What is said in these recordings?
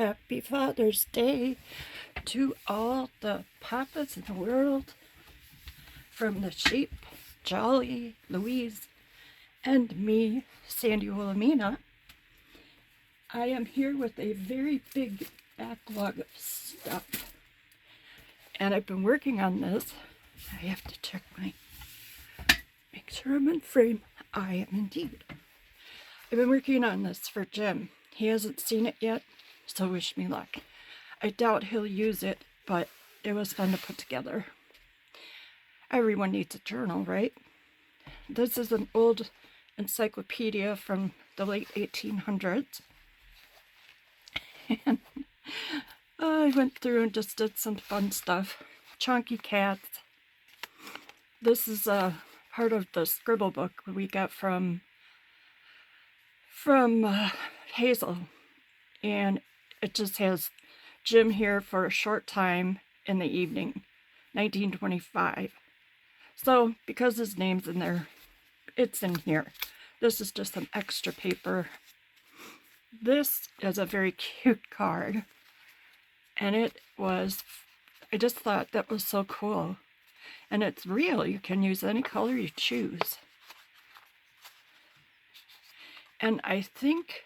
Happy Father's Day to all the papas in the world, from the sheep, Jolly, Louise, and me, Sandy Wilhelmina. I am here with a very big backlog of stuff, and I've been working on this. I have to check make sure I'm in frame. I am indeed. I've been working on this for Jim. He hasn't seen it yet, so wish me luck. I doubt he'll use it, but it was fun to put together. Everyone needs a journal, right? This is an old encyclopedia from the late 1800s. And I went through and just did some fun stuff. Chunky cats. This is a part of the scribble book we got from Hazel, and it just has Jim here for a short time in the evening, 1925. So because his name's in there, it's in here. This is just some extra paper. This is a very cute card, and I just thought that was so cool. And it's real. You can use any color you choose. And I think,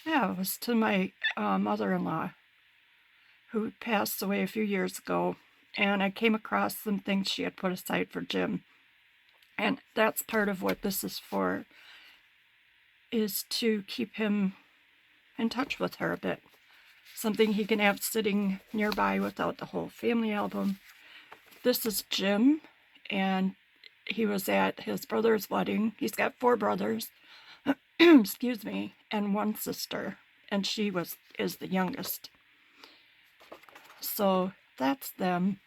it was to my mother-in-law, who passed away a few years ago. And I came across some things she had put aside for Jim. And that's part of what this is for, is to keep him in touch with her a bit. Something he can have sitting nearby without the whole family album. This is Jim, and he was at his brother's wedding. He's got 4 brothers, excuse me, and 1 sister, and she is the youngest. So that's them.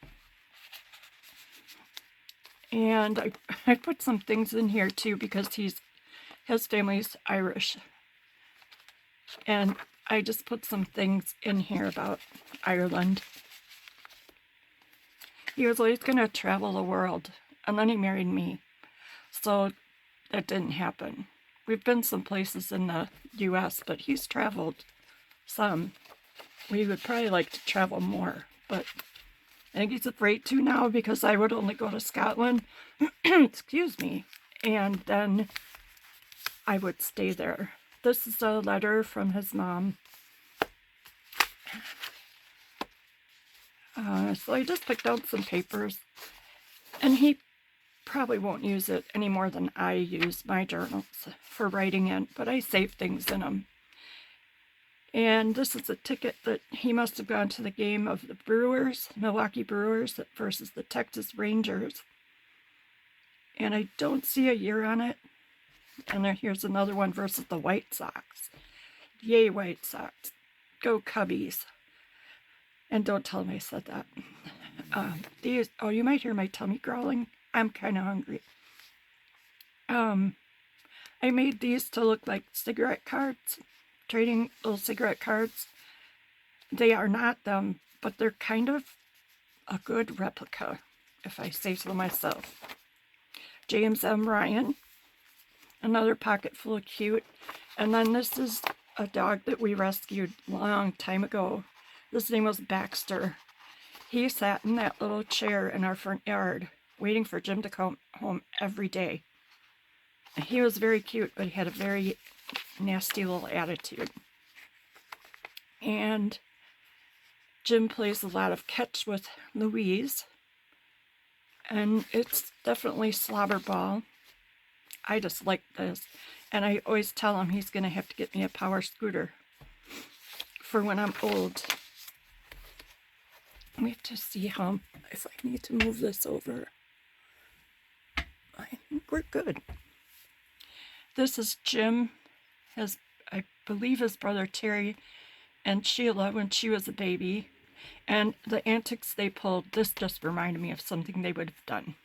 And I put some things in here too, because his family's Irish. And I just put some things in here about Ireland. He was always going to travel the world, and then he married me. So that didn't happen. We've been some places in the U.S., but he's traveled some. We would probably like to travel more, but I think he's afraid to now, because I would only go to Scotland, excuse me, and then I would stay there. This is a letter from his mom. So I just picked out some papers, and he probably won't use it any more than I use my journals for writing in, but I save things in them. And this is a ticket that he must have gone to the game of the Brewers, Milwaukee Brewers versus the Texas Rangers. And I don't see a year on it. And here's another one versus the White Sox. Yay, White Sox. Go Cubbies. And don't tell him I said that. You might hear my tummy growling. I'm kind of hungry. I made these to look like cigarette cards, trading little cigarette cards. They are not them, but they're kind of a good replica, if I say so myself. James M. Ryan, another pocket full of cute. And then this is a dog that we rescued a long time ago. His name was Baxter. He sat in that little chair in our front yard, waiting for Jim to come home every day. He was very cute, but he had a very nasty little attitude. And Jim plays a lot of catch with Louise, and it's definitely slobber ball. I just like this, and I always tell him he's going to have to get me a power scooter for when I'm old. We have to see if I need to move this over. I think we're good. This is Jim, I believe his brother Terry, and Sheila when she was a baby. And the antics they pulled, this just reminded me of something they would have done.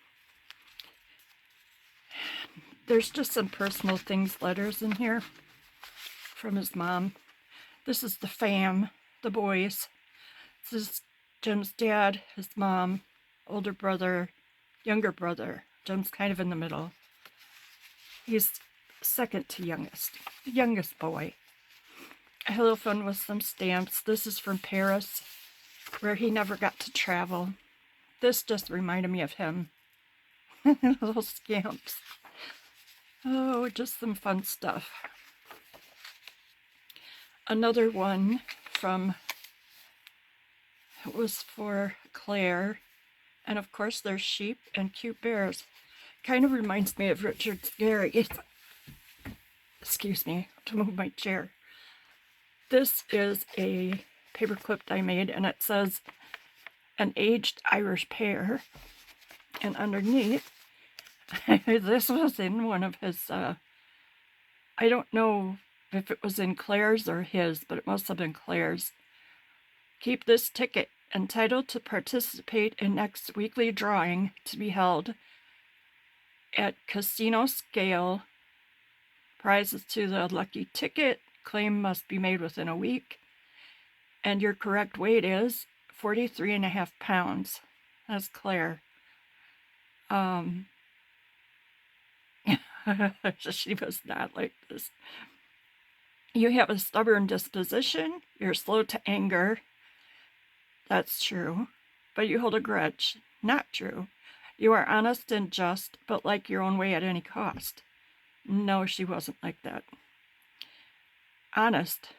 There's just some personal things, letters in here from his mom. This is the fam, the boys. This is Jim's dad, his mom, older brother, younger brother. Jim's kind of in the middle. He's second to youngest, the youngest boy. I had a little fun with some stamps. This is from Paris, where he never got to travel. This just reminded me of him. Little scamps. Oh, just some fun stuff. Another one from, it was for Claire. And of course there's sheep and cute bears. Kind of reminds me of Richard Scarry. Excuse me, to move my chair. This is a paperclip I made, and it says an aged Irish pear. And underneath, this was in one of his, I don't know if it was in Claire's or his, but it must have been Claire's. Keep this ticket, entitled to participate in next weekly drawing to be held at casino scale. Prizes to the lucky ticket. Claim must be made within a week. And your correct weight is 43.5 pounds. That's Claire. She was not like this. You have a stubborn disposition. You're slow to anger. That's true. But you hold a grudge. Not true. You are honest and just, but like your own way at any cost. No, she wasn't like that. Honest.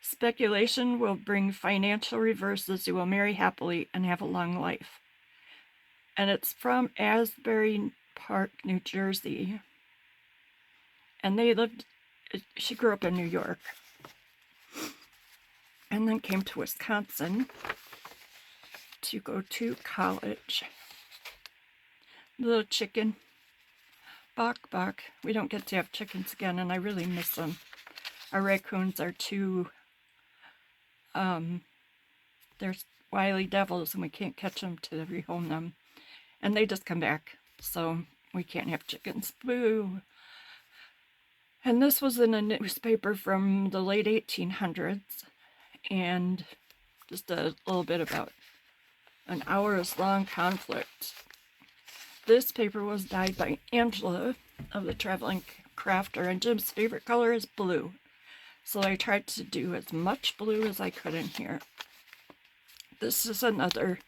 Speculation will bring financial reverses. You will marry happily and have a long life. And it's from Asbury Park, New Jersey. And she grew up in New York. And then came to Wisconsin to go to college. Little chicken. Bok. We don't get to have chickens again, and I really miss them. Our raccoons are too, they're wily devils, and we can't catch them to rehome them. And they just come back, so we can't have chickens. Boo! And this was in a newspaper from the late 1800s, and just a little bit about an hours-long conflict. This paper was dyed by Angela of the Traveling Crafter, and Jim's favorite color is blue. So I tried to do as much blue as I could in here. This is another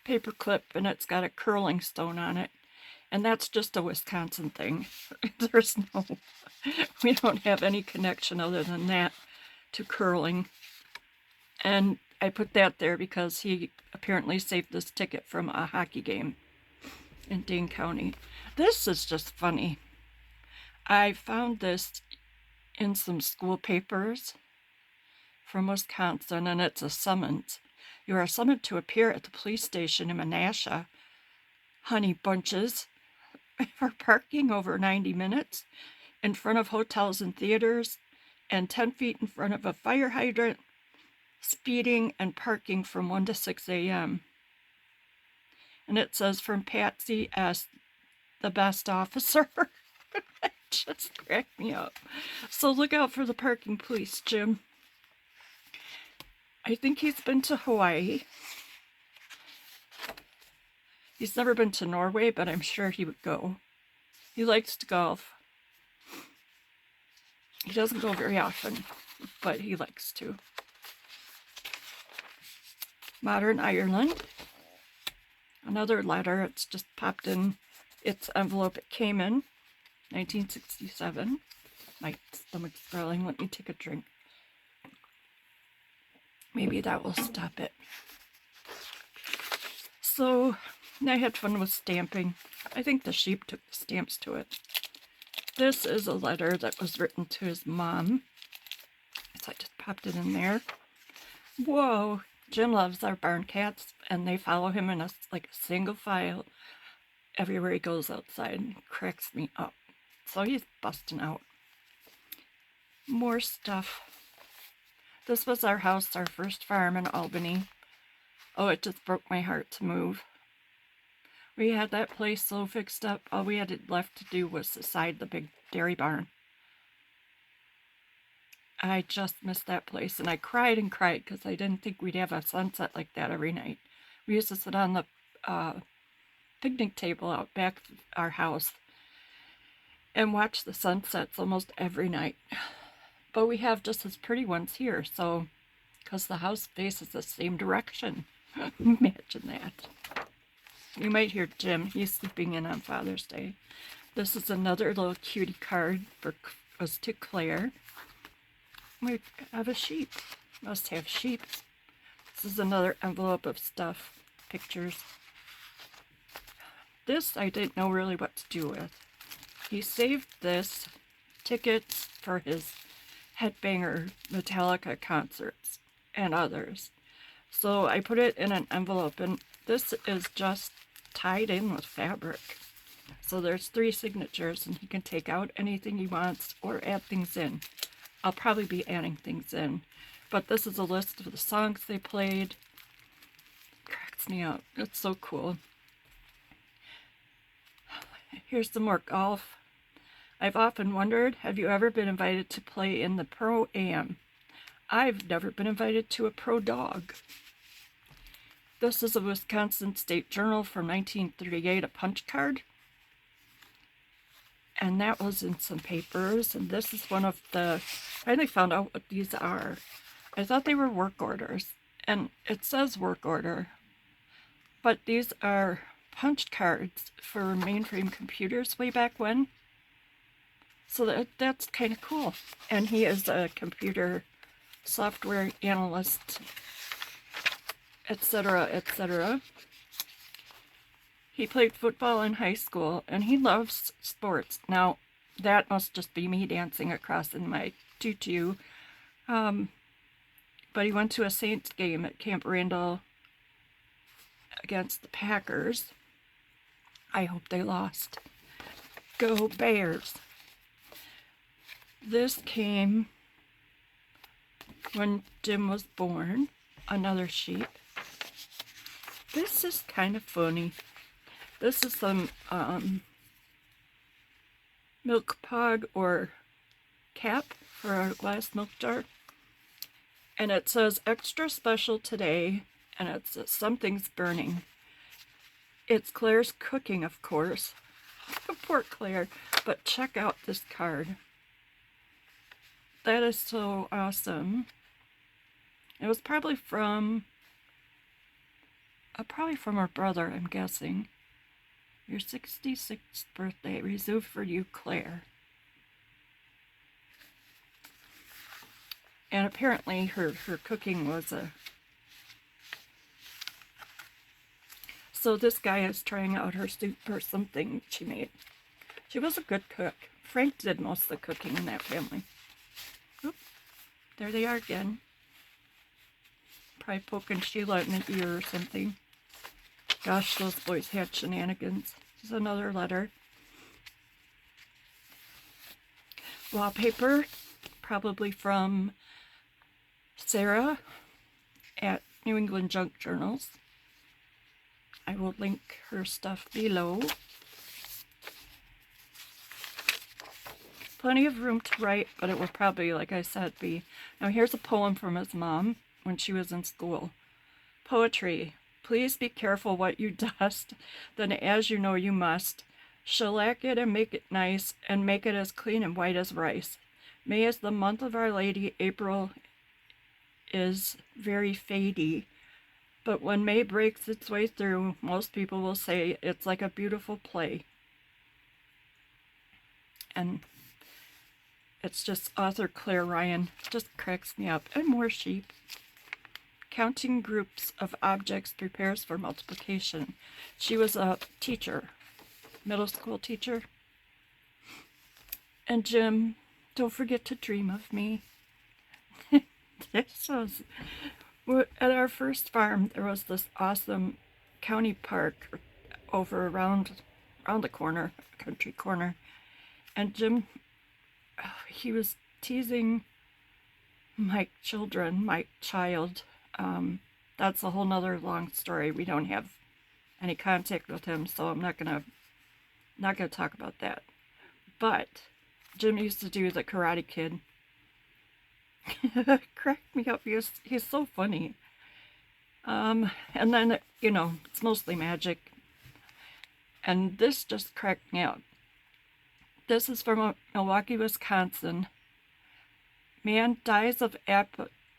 paper clip, and it's got a curling stone on it. And that's just a Wisconsin thing. We don't have any connection other than that to curling. And I put that there because he apparently saved this ticket from a hockey game in Dane County. This is just funny. I found this in some school papers from Wisconsin, and it's a summons. You are summoned to appear at the police station in Menasha, honey bunches, for parking over 90 minutes in front of hotels and theaters, and 10 feet in front of a fire hydrant, speeding and parking from 1 to 6 a.m. And it says, from Patsy S., the best officer. It just cracked me up. So look out for the parking police, Jim. I think he's been to Hawaii. He's never been to Norway, but I'm sure he would go. He likes to golf. He doesn't go very often, but he likes to. Modern Ireland. Another letter. It's just popped in its envelope. It came in 1967. My stomach's growling. Let me take a drink. Maybe that will stop it. So I had fun with stamping. I think the sheep took the stamps to it. This is a letter that was written to his mom. So I just popped it in there. Whoa! Jim loves our barn cats, and they follow him in a single file everywhere he goes outside. It cracks me up. So he's busting out. More stuff. This was our house, our first farm in Albany. Oh, it just broke my heart to move. We had that place so fixed up, all we had left to do was decide the big dairy barn. I just missed that place, and I cried and cried because I didn't think we'd have a sunset like that every night. We used to sit on the picnic table out back of our house and watch the sunsets almost every night. But we have just as pretty ones here, so, because the house faces the same direction. Imagine that. You might hear Jim. He's sleeping in on Father's Day. This is another little cutie card for us to Claire. We have a sheep. Must have sheep. This is another envelope of stuff, pictures. This I didn't know really what to do with. He saved this, tickets for his Headbanger Metallica concerts and others. So I put it in an envelope, and this is just tied in with fabric. So there's 3 signatures, and he can take out anything he wants or add things in. I'll probably be adding things in. But this is a list of the songs they played. It cracks me up. It's so cool. Here's some more golf. I've often wondered, have you ever been invited to play in the Pro-Am? I've never been invited to a pro dog. This is a Wisconsin State Journal from 1938, a punch card. And that was in some papers. And this is one of the, I finally found out what these are. I thought they were work orders. And it says work order. But these are punch cards for mainframe computers way back when. So that's kind of cool. And he is a computer software analyst, etc., etc. He played football in high school, and he loves sports. Now, that must just be me dancing across in my tutu. But he went to a Saints game at Camp Randall against the Packers. I hope they lost. Go Bears. This came when Jim was born. Another sheep. This is kind of funny. This is some milk pod or cap for a glass milk jar. And it says extra special today, and it says something's burning. It's Claire's cooking, of course. Poor Claire. But check out this card. That is so awesome. It was probably from her brother, I'm guessing. Your 66th birthday, reserved for you, Claire. And apparently her cooking was a... So this guy is trying out her soup or something she made. She was a good cook. Frank did most of the cooking in that family. Oop, there they are again. Probably poking Sheila in the ear or something. Gosh, those boys had shenanigans. Here's another letter. Wallpaper, probably from Sarah at New England Junk Journals. I will link her stuff below. Plenty of room to write, but it will probably, like I said, be... Now here's a poem from his mom when she was in school. Poetry. Please be careful what you dust, then as you know you must. Shellac it and make it nice, and make it as clean and white as rice. May is the month of Our Lady, April is very fadey. But when May breaks its way through, most people will say it's like a beautiful play. And it's just author Claire Ryan. Just cracks me up. And more sheep. Counting groups of objects prepares for multiplication. She was a teacher, middle school teacher. And Jim, don't forget to dream of me. This was... At our first farm, there was this awesome county park over around the corner, country corner. And Jim, he was teasing my child. That's a whole nother long story. We don't have any contact with him, so I'm not gonna talk about that. But Jim used to do the Karate Kid. Cracked me up. He's so funny. And then, it's mostly magic. And this just cracked me up. This is from Milwaukee, Wisconsin. Man dies of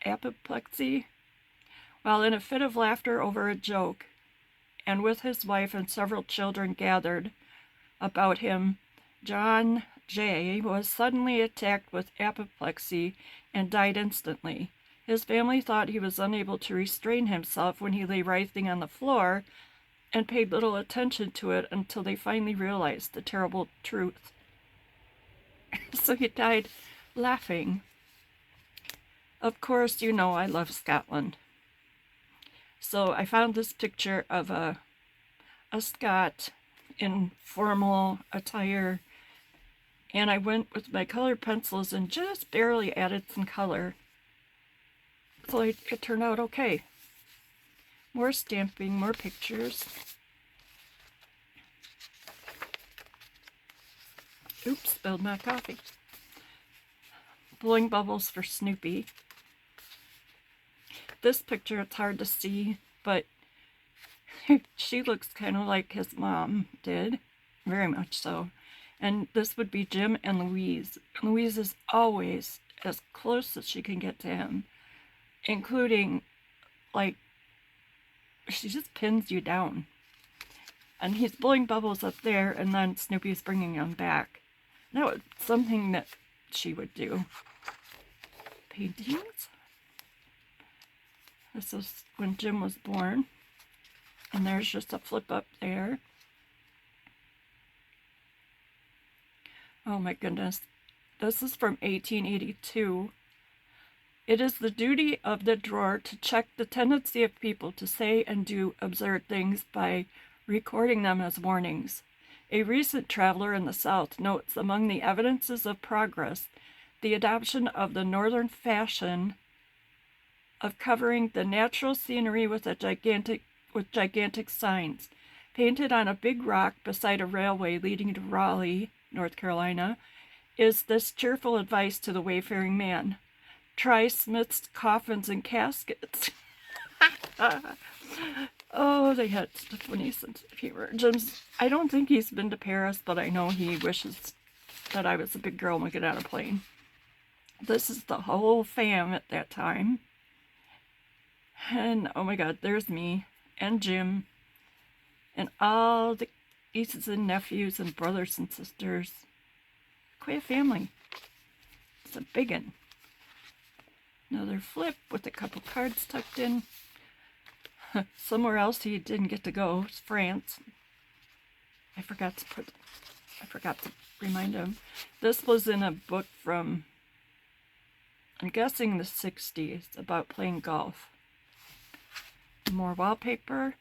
apoplexy while in a fit of laughter over a joke, and with his wife and several children gathered about him, John J. was suddenly attacked with apoplexy and died instantly. His family thought he was unable to restrain himself when he lay writhing on the floor and paid little attention to it until they finally realized the terrible truth. So he died laughing. Of course, you know I love Scotland. So I found this picture of a Scot in formal attire, and I went with my colored pencils and just barely added some color. So it turned out okay. More stamping, more pictures. Oops, spilled my coffee. Blowing bubbles for Snoopy. This picture, it's hard to see, but she looks kind of like his mom did. Very much so. And this would be Jim and Louise. Louise is always as close as she can get to him, including, like, she just pins you down. And he's blowing bubbles up there, and then Snoopy's bringing him back. That was something that she would do. Paintings. This is when Jim was born. And there's just a flip up there. Oh my goodness. This is from 1882. It is the duty of the drawer to check the tendency of people to say and do absurd things by recording them as warnings. A recent traveler in the South notes among the evidences of progress the adoption of the northern fashion of covering the natural scenery with gigantic signs. Painted on a big rock beside a railway leading to Raleigh, North Carolina, is this cheerful advice to the wayfaring man. Try Smith's coffins and caskets. Oh, they had such a funny sense of humor. Jim's, I don't think he's been to Paris, but I know he wishes that I was a big girl and we could get on a plane. This is the whole fam at that time. And oh my god, there's me and Jim and all the nieces and nephews and brothers and sisters. Quite a family. It's a big one. Another flip with a couple cards tucked in. Somewhere else he didn't get to go is France. I forgot to remind him. This was in a book from, I'm guessing, the 60s about playing golf. More wallpaper.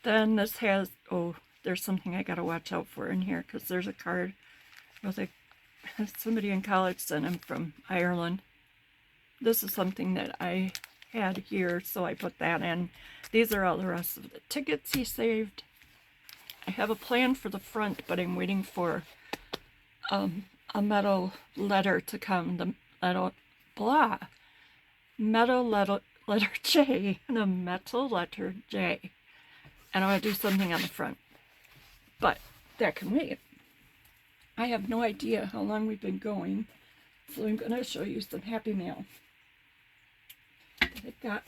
Then this has, oh, there's something I gotta watch out for in here, because there's a card with somebody in college sent him from Ireland. This is something that I had here, so I put that in. These are all the rest of the tickets he saved. I have a plan for the front, but I'm waiting for a metal letter to come. The metal letter J, and a metal letter J. And I want to do something on the front. But that can wait. I have no idea how long we've been going, so I'm going to show you some Happy Mail. I got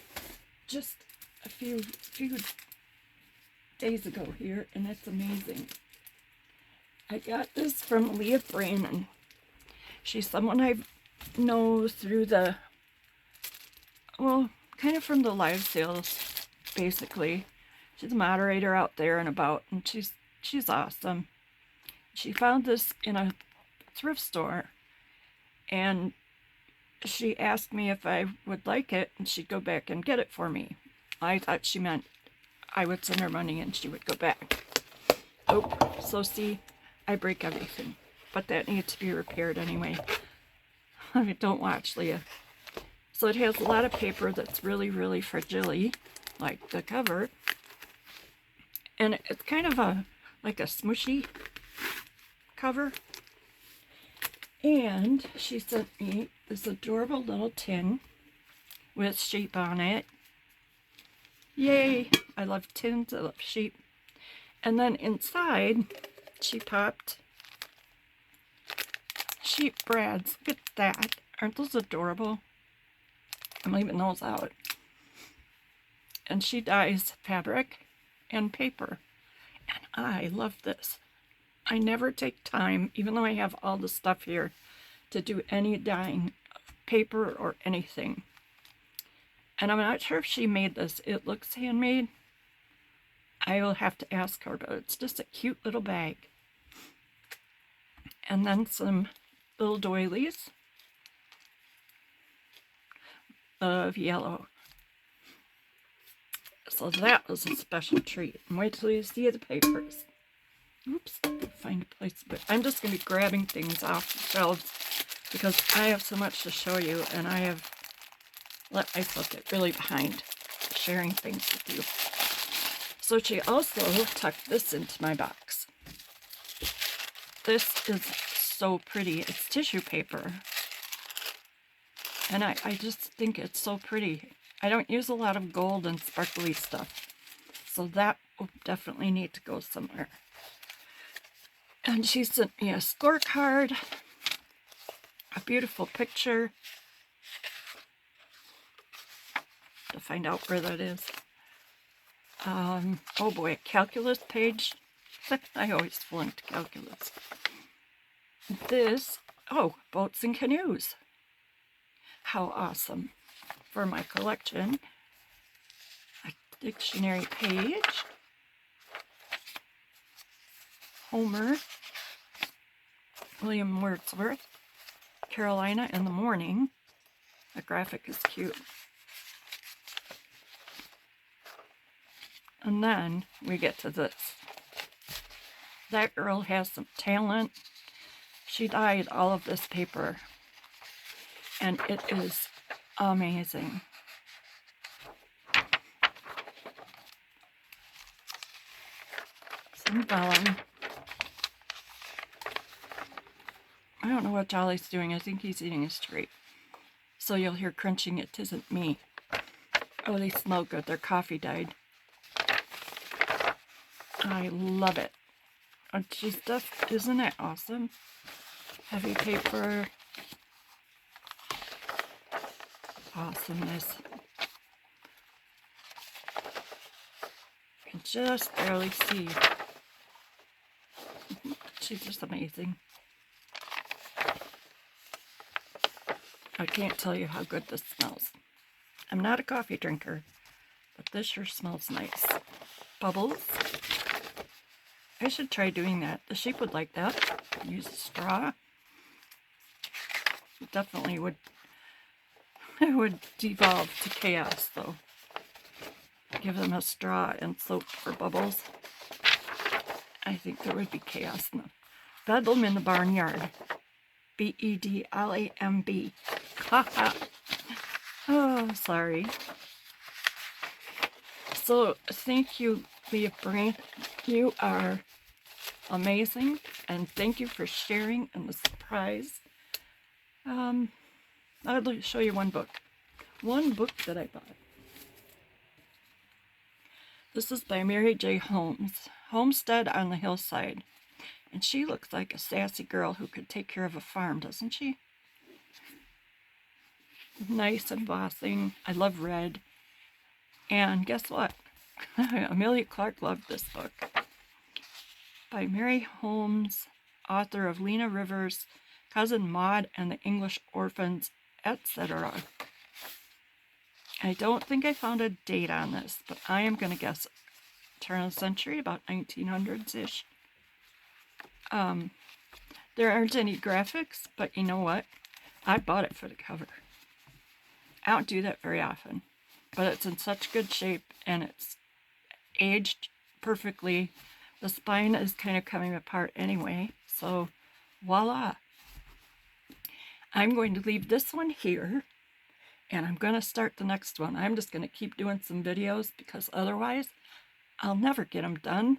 just a few days ago here, and it's amazing. I got this from Leah Brannon. She's someone I know through the, well, kind of from the live sales, basically. She's a moderator out there and about, and she's awesome. She found this in a thrift store, and she asked me if I would like it, and she'd go back and get it for me. I thought she meant I would send her money and she would go back. Oh, so see, I break everything. But that needs to be repaired anyway. I mean, don't watch, Leah. So it has a lot of paper that's really, really fragile, like the cover. And it's kind of like a smushy cover. And she sent me this adorable little tin with sheep on it. Yay! I love tins, I love sheep. And then inside, she popped sheep brads. Look at that. Aren't those adorable? I'm leaving those out. And she dyes fabric and paper. And I love this. I never take time, even though I have all the stuff here, to do any dyeing of paper or anything. And I'm not sure if she made this. It looks handmade. I will have to ask her, but it's just a cute little bag. And then some little doilies of yellow. So that was a special treat. And wait till you see the papers. Oops, find a place. But I'm just going to be grabbing things off the shelves because I have so much to show you, and I have let myself get really behind sharing things with you. So she also tucked this into my box. This is so pretty. It's tissue paper. And I just think it's so pretty. I don't use a lot of gold and sparkly stuff. So that will definitely need to go somewhere. And she sent me a scorecard, a beautiful picture, to find out where that is. Oh boy, a calculus page. I always flunked calculus. This, oh, boats and canoes. How awesome. For my collection, a dictionary page, Homer, William Wordsworth, Carolina in the Morning. The graphic is cute. And then we get to this. That girl has some talent. She dyed all of this paper, and it is amazing. Some vellum. I don't know what Jolly's doing. I think he's eating his treat. So you'll hear crunching. It isn't me. Oh, they smell good. They're coffee dyed. I love it. And she's just, isn't it awesome? Heavy paper. Awesomeness. You can just barely see. She's just amazing. I can't tell you how good this smells. I'm not a coffee drinker, but this sure smells nice. Bubbles. I should try doing that. The sheep would like that. Use a straw. It definitely would. It would devolve to chaos, though. Give them a straw and soap for bubbles. I think there would be chaos in them. Bedlam in the barnyard. B-E-D-L-A-M-B. Haha. Oh, sorry. So, thank you, Leah Brannon. You are amazing, and thank you for sharing and the surprise. I'll show you one book. One book that I bought. This is by Mary J. Holmes, Homestead on the Hillside. And she looks like a sassy girl who could take care of a farm, doesn't she? Nice embossing. I love red. And guess what? Amelia Clark loved this book. By Mary Holmes, author of Lena Rivers, Cousin Maud and the English Orphans, etc. I don't think I found a date on this, but I am going to guess turn of the century, about 1900s-ish. There aren't any graphics, but you know what? I bought it for the cover. I don't do that very often, but it's in such good shape and it's aged perfectly. The spine is kind of coming apart anyway, so voila. I'm going to leave this one here, and I'm going to start the next one. I'm just going to keep doing some videos because otherwise I'll never get them done,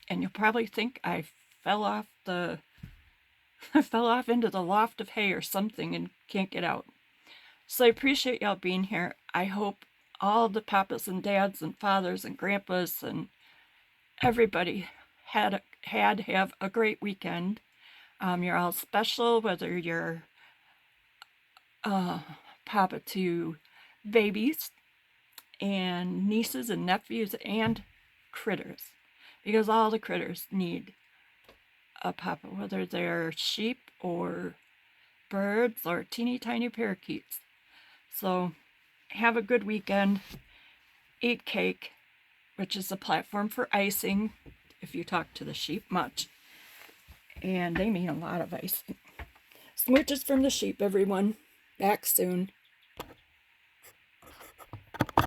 and you'll probably think I fell off into the loft of hay or something and can't get out. So I appreciate y'all being here. I hope all the papas and dads and fathers and grandpas and everybody have a great weekend. You're all special, whether you're papa to babies and nieces and nephews and critters, because all the critters need a papa, whether they're sheep or birds or teeny tiny parakeets. So have a good weekend. Eat cake, which is a platform for icing if you talk to the sheep much. And they mean a lot of icing. Smooches from the sheep, everyone. Back soon.